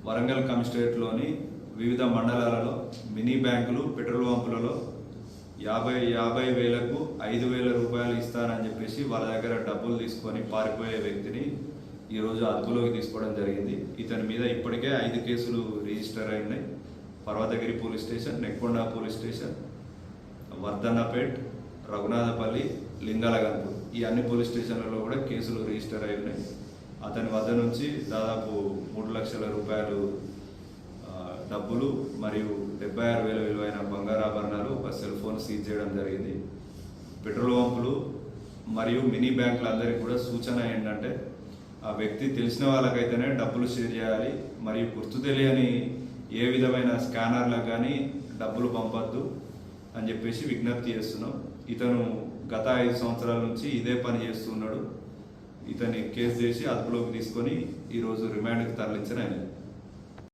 వరంగల్ కమిషనరేట్లోని వివిధ మండలాలలో మినీ బ్యాంకులు పెట్రోల్ పంపులలో 50 వేలకు 5,000 రూపాయలు ఇస్తానని చెప్పేసి వాళ్ళ దగ్గర డబ్బులు తీసుకొని పారిపోయే వ్యక్తిని ఈరోజు అదుపులోకి తీసుకోవడం జరిగింది. ఇతని మీద ఇప్పటికే 5 కేసులు రిజిస్టర్ అయినాయి. Parvathagiri police station, Nekkonda police station, Wardhannapet, Raghunathpalli, Lingalaghanpur ఈ అన్ని పోలీస్ స్టేషన్లలో కూడా కేసులు రిజిస్టర్ అయి ఉన్నాయి. అతని వద్ద నుంచి దాదాపు 3 లక్షల రూపాయలు డబ్బులు మరియు 76,000 విలువైన బంగారాభరణాలు, ఒక సెల్ ఫోన్ సీజ్ చేయడం జరిగింది. పెట్రోల్ పంపులు మరియు మినీ బ్యాంకులందరికీ కూడా సూచన ఏంటంటే ఆ వ్యక్తి తెలిసిన వాళ్ళకైతేనే డబ్బులు షేర్ చేయాలి, మరియు గుర్తు తెలియని ఏ విధమైన స్కానర్లకు కానీ డబ్బులు పంపొద్దు అని చెప్పేసి విజ్ఞప్తి చేస్తున్నాం. ఇతను గత 5 సంవత్సరాల నుంచి ఇదే పని చేస్తున్నాడు. ఇతన్ని కేసు చేసి అదుపులోకి తీసుకొని ఈరోజు రిమాండ్కి తరలించిన ఆయన.